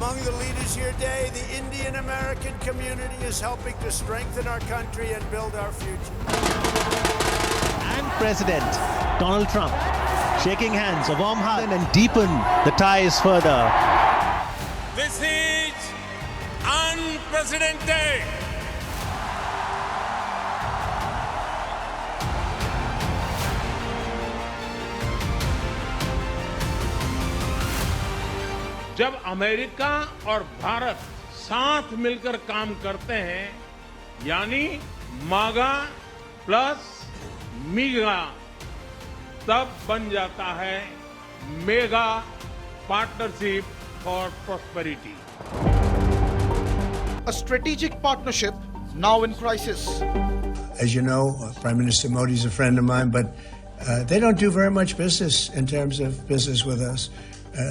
Among the leaders here today, the Indian American community is helping to strengthen our country and build our future. And President Donald Trump shaking hands, a warm hug, and deepen the ties further. This is unprecedented. जब America और भारत साथ मिलकर काम करते हैं, यानी मागा plus मीगा, तब बन जाता है mega partnership for prosperity. A strategic partnership now in crisis. As you know, Prime Minister Modi is a friend of mine, but they don't do very much business in terms of business with us.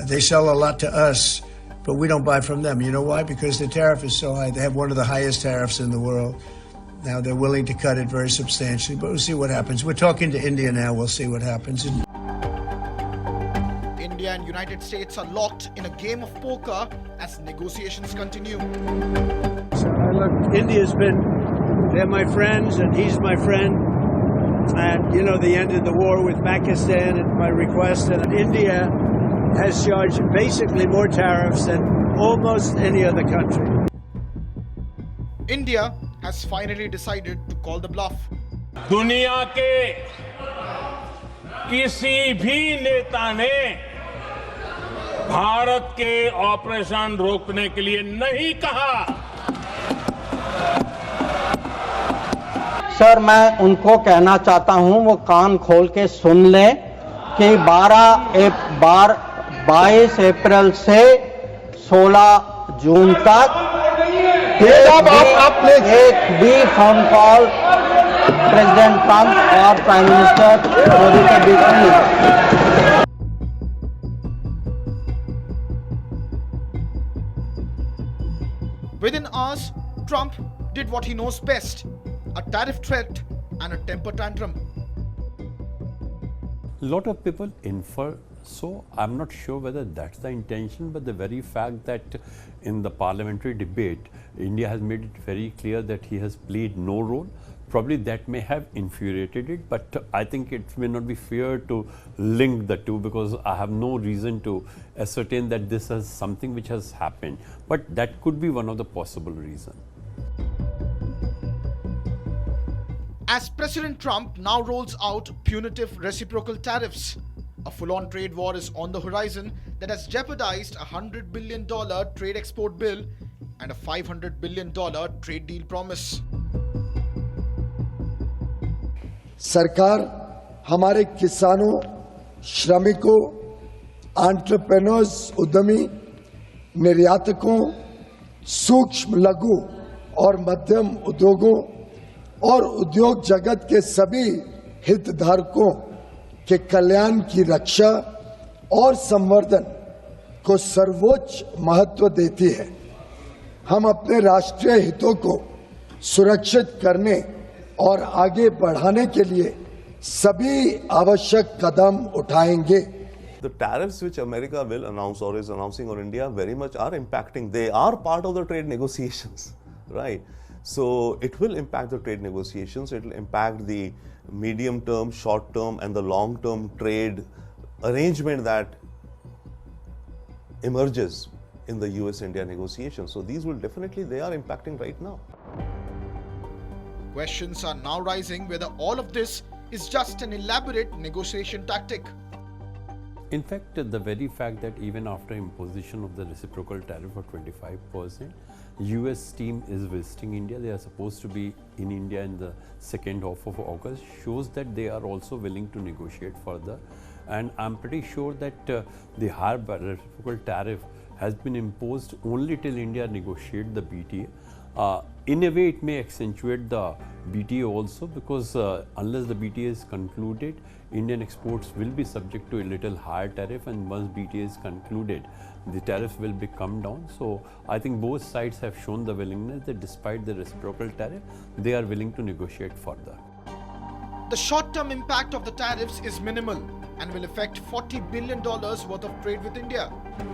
They sell a lot to us, but we don't buy from them. You know why? Because the tariff is so high. They have one of the highest tariffs in the world. Now they're willing to cut it very substantially, but we'll see what happens. We're talking to India now. We'll see what happens. India and United States are locked in a game of poker as negotiations continue. Look, India's they're my friends and he's my friend. And, you know, they ended the war with Pakistan at my request. And India has charged basically more tariffs than almost any other country. India has finally decided to call the bluff. दुनिया के किसी भी नेता ने भारत के operation रोकने के लिए नहीं कहा. सर, मैं उनको कहना चाहता हूं वो कान खोल के सुन लें कि 22 अप्रैल से 16 जून तक एक भी फोन कॉल प्रेसिडेंट ट्रंप और प्राइम मिनिस्टर मोदी के बीच नहीं. Within hours, Trump did what he knows best, a tariff threat and a temper tantrum. A lot of people infer so. I'm not sure whether that's the intention, but the very fact that in the parliamentary debate, India has made it very clear that he has played no role. Probably that may have infuriated it, but I think it may not be fair to link the two because I have no reason to ascertain that this is something which has happened. But that could be one of the possible reasons. As President Trump now rolls out punitive reciprocal tariffs, a full-on trade war is on the horizon that has jeopardized a $100 billion trade export bill and a $500 billion trade deal promise. सरकार हमारे किसानों, श्रमिकों, entrepreneurs, उद्यमी, निर्यातकों, सूक्ष्म लघु और मध्यम उद्योगों और उद्योग जगत के सभी हितधारकों के कल्याण की रक्षा और संवर्धन को सर्वोच्च महत्व देती है. हम अपने राष्ट्रीय हितों को सुरक्षित करने और आगे बढ़ाने के लिए सभी आवश्यक कदम उठाएंगे. The tariffs which America will announce or is announcing on India very much are impacting. They are part of the trade negotiations, right? So it will impact the trade negotiations. It will impact the medium term, short term and the long term trade arrangement that emerges in the US-India negotiations. So these will definitely, they are impacting right now. Questions are now rising whether all of this is just an elaborate negotiation tactic. In fact, the very fact that even after imposition of the reciprocal tariff of 25%, US team is visiting India, they are supposed to be in India in the second half of August, shows that they are also willing to negotiate further. And I'm pretty sure that the higher reciprocal tariff has been imposed only till India negotiate the BTA. In a way, it may accentuate the BTA also because unless the BTA is concluded, Indian exports will be subject to a little higher tariff, and once BTA is concluded, the tariff will be come down. So I think both sides have shown the willingness that despite the reciprocal tariff, they are willing to negotiate further. The short-term impact of the tariffs is minimal. and will affect $40 billion worth of trade with India,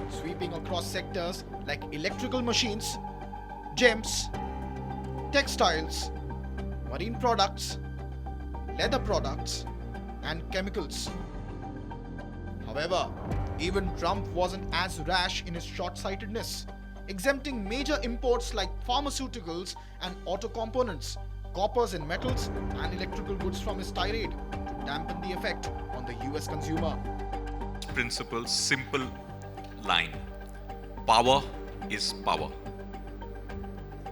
sweeping across sectors like electrical machines, gems, textiles, marine products, leather products, and chemicals. However, even Trump wasn't as rash in his short-sightedness, exempting major imports like pharmaceuticals and auto components, coppers and metals, and electrical goods from his tirade to dampen the effect on the US consumer. Principle, simple line. Power is power.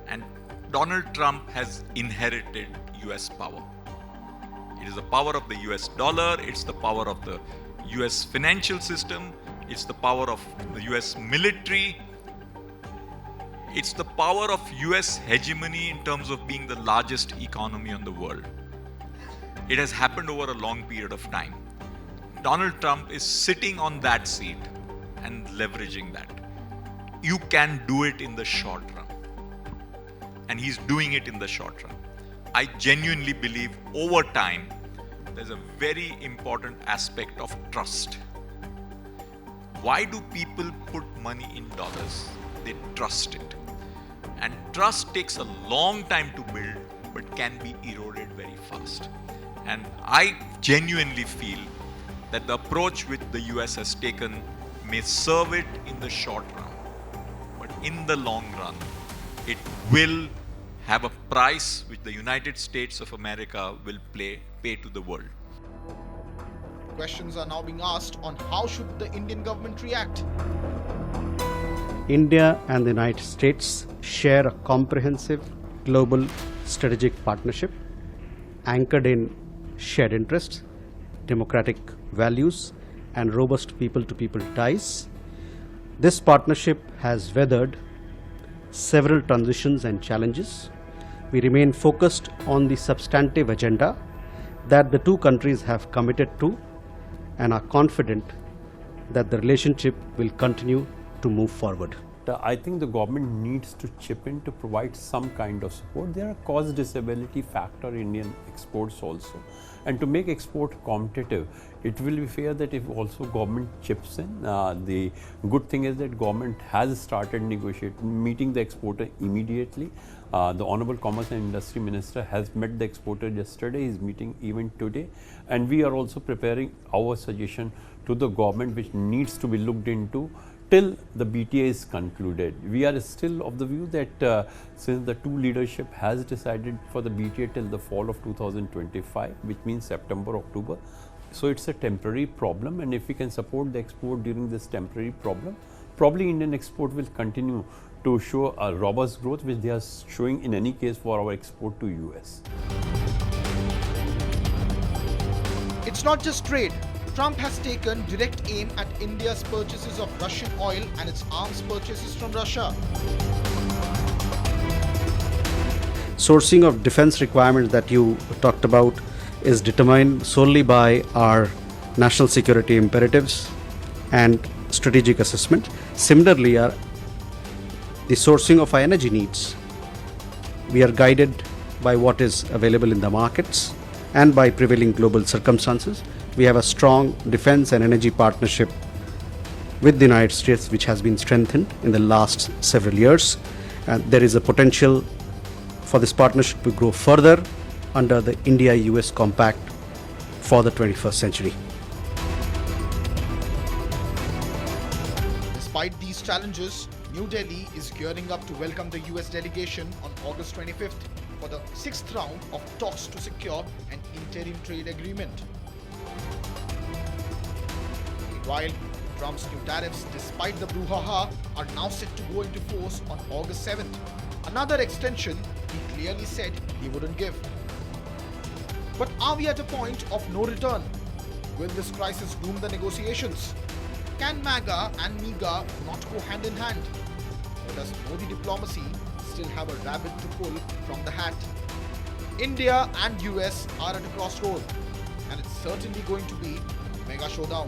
And Donald Trump has inherited US power. It is the power of the US dollar, it's the power of the US financial system, it's the power of the US military, it's the power of US hegemony in terms of being the largest economy in the world. It has happened over a long period of time. Donald Trump is sitting on that seat and leveraging that. You can do it in the short run. And he's doing it in the short run. I genuinely believe over time, there's a very important aspect of trust. Why do people put money in dollars? They trust it. And trust takes a long time to build, but can be eroded very fast. And I genuinely feel that the approach which the US has taken may serve it in the short run, but in the long run, it will have a price which the United States of America will pay to the world. Questions are now being asked on how should the Indian government react. India and the United States share a comprehensive global strategic partnership anchored in shared interests, democratic values, and robust people-to-people ties. This partnership has weathered several transitions and challenges. We remain focused on the substantive agenda that the two countries have committed to and are confident that the relationship will continue to move forward. I think the government needs to chip in to provide some kind of support. There are cost disability factor in Indian exports also. And to make export competitive, it will be fair that if also government chips in. The good thing is that government has started negotiating, meeting the exporter immediately. The Honorable Commerce and Industry Minister has met the exporter yesterday, he is meeting even today. And we are also preparing our suggestion to the government which needs to be looked into till the BTA is concluded. We are still of the view that since the two leadership has decided for the BTA till the fall of 2025, which means September, October, so it's a temporary problem, and if we can support the export during this temporary problem, probably Indian export will continue to show a robust growth which they are showing in any case for our export to US. It's not just trade. Trump has taken direct aim at India's purchases of Russian oil and its arms purchases from Russia. Sourcing of defense requirements that you talked about is determined solely by our national security imperatives and strategic assessment. Similarly, the sourcing of our energy needs, we are guided by what is available in the markets and by prevailing global circumstances. We have a strong defense and energy partnership with the United States, which has been strengthened in the last several years. And there is a potential for this partnership to grow further under the India-US Compact for the 21st century. Despite these challenges, New Delhi is gearing up to welcome the US delegation on August 25th for the 6th round of talks to secure an interim trade agreement. Meanwhile, Trump's new tariffs, despite the brouhaha, are now set to go into force on August 7th. Another extension he clearly said he wouldn't give. But are we at a point of no return? Will this crisis doom the negotiations? Can MAGA and MEGA not go hand in hand? Or does Modi diplomacy still have a rabbit to pull from the hat? India and US are at a crossroad, and it's certainly going to be a mega showdown.